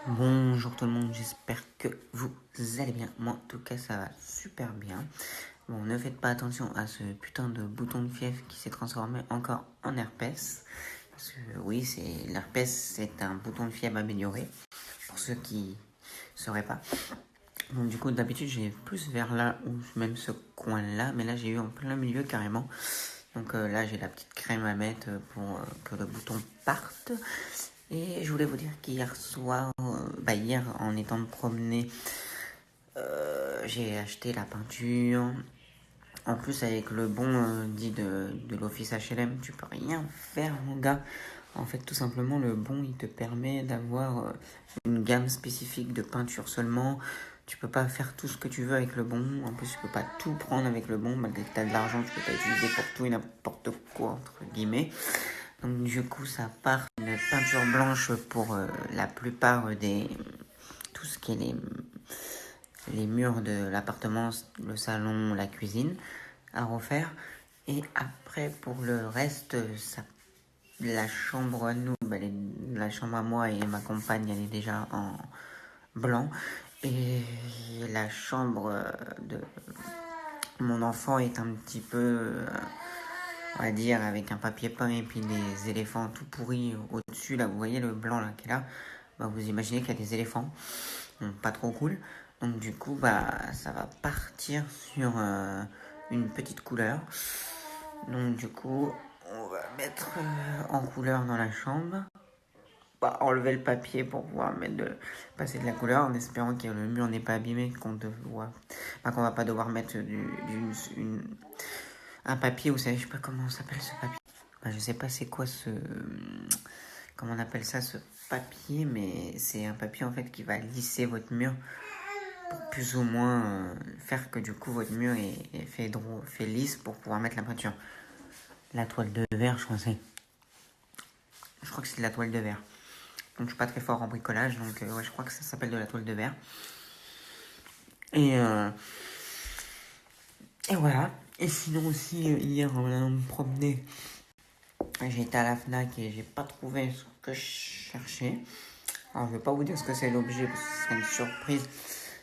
Bonjour tout le monde, j'espère que vous allez bien. Moi en tout cas ça va super bien. Bon, ne faites pas attention à ce putain de bouton de fièvre qui s'est transformé encore en herpès. Parce que oui, l'herpès, c'est un bouton de fièvre amélioré. Pour ceux qui ne sauraient pas. Donc du coup d'habitude j'ai plus vers là ou même ce coin là. Mais là j'ai eu en plein milieu carrément. Donc là j'ai la petite crème à mettre pour que le bouton parte. Et je voulais vous dire qu'hier soir, hier en étant promené, j'ai acheté la peinture. En plus avec le bon dit de l'office HLM, tu peux rien faire mon gars. En fait tout simplement le bon il te permet d'avoir une gamme spécifique de peinture seulement. Tu peux pas faire tout ce que tu veux avec le bon. En plus tu peux pas tout prendre avec le bon. Malgré que tu as de l'argent, tu peux pas utiliser pour tout et n'importe quoi entre guillemets. Donc du coup ça part une peinture blanche pour la plupart des tout ce qui est les murs de l'appartement, le salon, la cuisine à refaire. Et après pour le reste, la chambre à nous, la chambre à moi et ma compagne elle est déjà en blanc. Et la chambre de mon enfant est un petit peu on va dire avec un papier peint et puis des éléphants tout pourris au-dessus là, vous voyez le blanc là qui est là, vous imaginez qu'il y a des éléphants, pas trop cool. Donc du coup ça va partir sur une petite couleur. Donc du coup on va mettre en couleur dans la chambre. Enlever le papier pour pouvoir passer de la couleur en espérant que le mur n'est pas abîmé, qu'on va pas devoir mettre un papier, vous savez, je sais pas comment s'appelle ce papier. Je sais pas c'est quoi comment on appelle ça, ce papier, mais c'est un papier en fait qui va lisser votre mur pour plus ou moins faire que du coup votre mur est fait lisse pour pouvoir mettre la peinture. La toile de verre, je crois que c'est de la toile de verre. Donc je suis pas très fort en bricolage, donc ouais, je crois que ça s'appelle de la toile de verre. Et voilà. Et sinon aussi, hier, on a me promené. J'ai été à la FNAC et j'ai pas trouvé ce que je cherchais. Alors je vais pas vous dire ce que c'est l'objet parce que ce sera une surprise.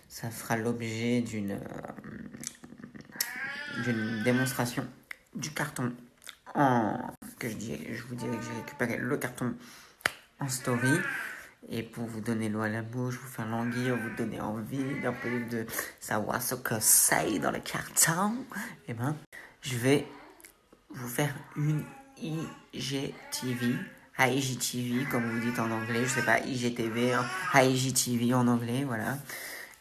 Ça fera l'objet d'une démonstration du carton je vous dirai que j'ai récupéré le carton en story. Et pour vous donner l'eau à la bouche, vous faire languir, vous donner envie d'un peu de savoir ce que c'est dans le carton, je vais vous faire une IGTV, IGTV comme vous dites en anglais, je sais pas, IGTV, IGTV en anglais, voilà,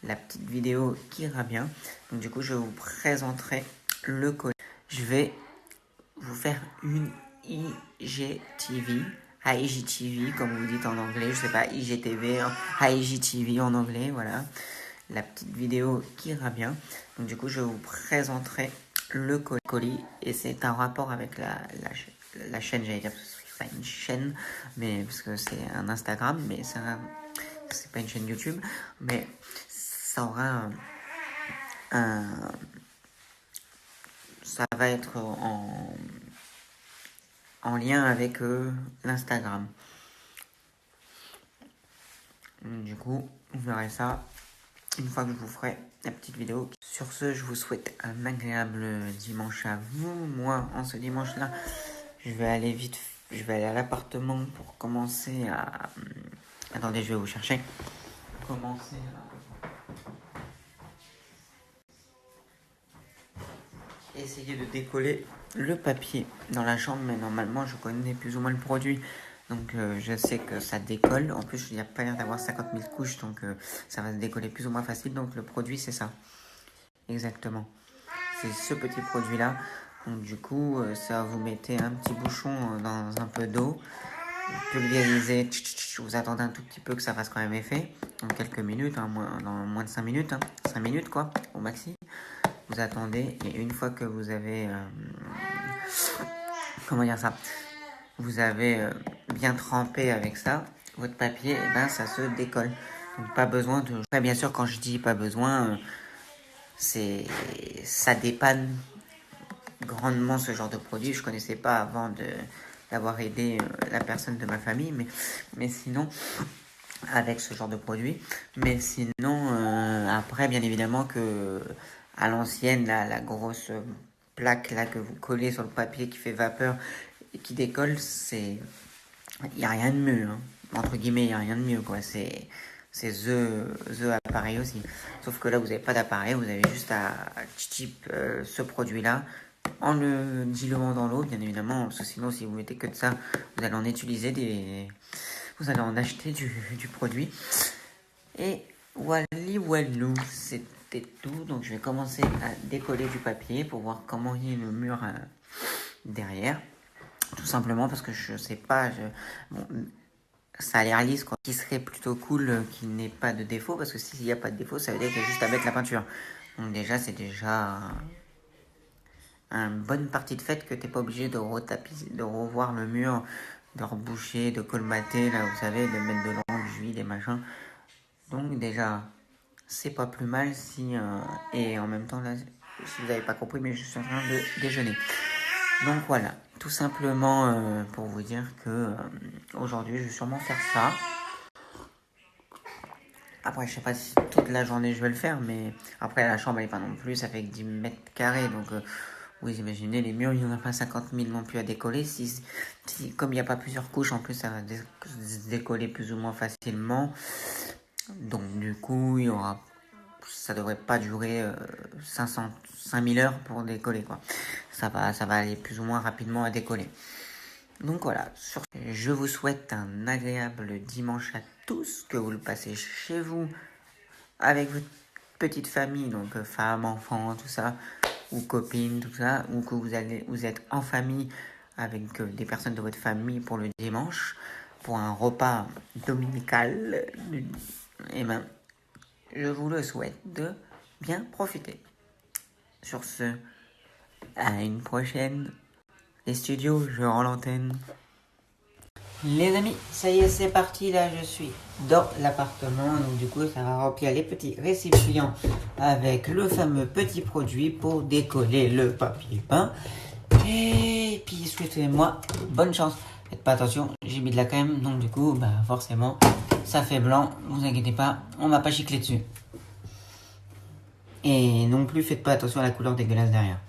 la petite vidéo qui ira bien. Donc du coup, je vous présenterai le code. Je vais vous faire une IGTV, IGTV comme vous dites en anglais, je sais pas, IGTV, IGTV en anglais, voilà, la petite vidéo qui ira bien. Donc du coup, je vous présenterai le colis et c'est un rapport avec la chaîne, j'allais dire, c'est pas une chaîne, mais parce que c'est un Instagram, mais c'est pas une chaîne YouTube, mais ça aura ça va être en lien avec l'Instagram. Du coup, vous verrez ça une fois que je vous ferai la petite vidéo. Sur ce, je vous souhaite un agréable dimanche à vous. Moi, en ce dimanche-là, je vais aller à l'appartement pour commencer à... Attendez, je vais vous chercher. Commencer à essayer de décoller le papier dans la chambre, mais normalement, je connais plus ou moins le produit. Donc je sais que ça décolle. En plus, il n'y a pas l'air d'avoir 50 000 couches, donc ça va se décoller plus ou moins facile. Donc le produit, c'est ça. Exactement. C'est ce petit produit-là. Donc du coup, ça vous mettez un petit bouchon dans un peu d'eau. Vous pulvérisez, vous attendez un tout petit peu que ça fasse quand même effet. En quelques minutes, dans moins de 5 minutes. 5 minutes quoi, au maxi. Vous attendez et une fois que vous avez... comment dire ça, vous avez bien trempé avec ça, votre papier, ça se décolle. Donc pas besoin de... Bien sûr, quand je dis pas besoin, ça dépanne grandement ce genre de produit. Je connaissais pas avant d'avoir aidé la personne de ma famille, mais sinon, avec ce genre de produit. Mais sinon, après, bien évidemment que à l'ancienne, la grosse plaque là que vous collez sur le papier qui fait vapeur et qui décolle, il n'y a rien de mieux. Hein. Entre guillemets, il n'y a rien de mieux. Quoi. C'est The appareil aussi. Sauf que là, vous n'avez pas d'appareil, vous avez juste à chip ce produit-là en le diluant dans l'eau, bien évidemment. Parce que sinon, si vous mettez que de ça, vous allez en utiliser vous allez en acheter du produit. Et walou, c'était tout. Donc je vais commencer à décoller du papier pour voir comment il y a le mur derrière. Tout simplement parce que je sais pas, bon, ça a l'air lisse, quoi. Qui serait plutôt cool qu'il n'ait pas de défaut, parce que s'il n'y a pas de défaut, ça veut dire qu'il y a juste à mettre la peinture. Donc déjà, c'est déjà une bonne partie de fait que t'es pas obligé de retapiser, de revoir le mur, de reboucher, de colmater, là, vous savez, de mettre de l'enduit, des machins. Donc déjà, c'est pas plus mal si... et en même temps, là, si vous n'avez pas compris, mais je suis en train de déjeuner. Donc voilà, tout simplement pour vous dire que aujourd'hui, je vais sûrement faire ça. Après, je sais pas si toute la journée je vais le faire, mais après, la chambre, elle est pas non plus, ça fait que 10 mètres carrés, donc... vous imaginez, les murs, il n'y en a pas 50 000 non plus à décoller. Comme il n'y a pas plusieurs couches, en plus, ça va se décoller plus ou moins facilement. Donc, du coup, ça devrait pas durer 5000 heures pour décoller, quoi. Ça va aller plus ou moins rapidement à décoller. Donc voilà, je vous souhaite un agréable dimanche à tous, que vous le passez chez vous avec votre petite famille, donc femme, enfant, tout ça, ou copines, tout ça, ou que vous êtes en famille avec des personnes de votre famille pour le dimanche, pour un repas dominical, et ben, je vous le souhaite de bien profiter. Sur ce, à une prochaine. Les studios, je rends l'antenne. Les amis, ça y est, c'est parti. Là, je suis dans l'appartement. Donc, du coup, ça va remplir les petits récipients avec le fameux petit produit pour décoller le papier peint. Et puis, souhaitez-moi bonne chance. Faites pas attention, j'ai mis de la crème. Donc, du coup, forcément, ça fait blanc. Vous inquiétez pas, on va pas gicler dessus. Et non plus, faites pas attention à la couleur dégueulasse derrière.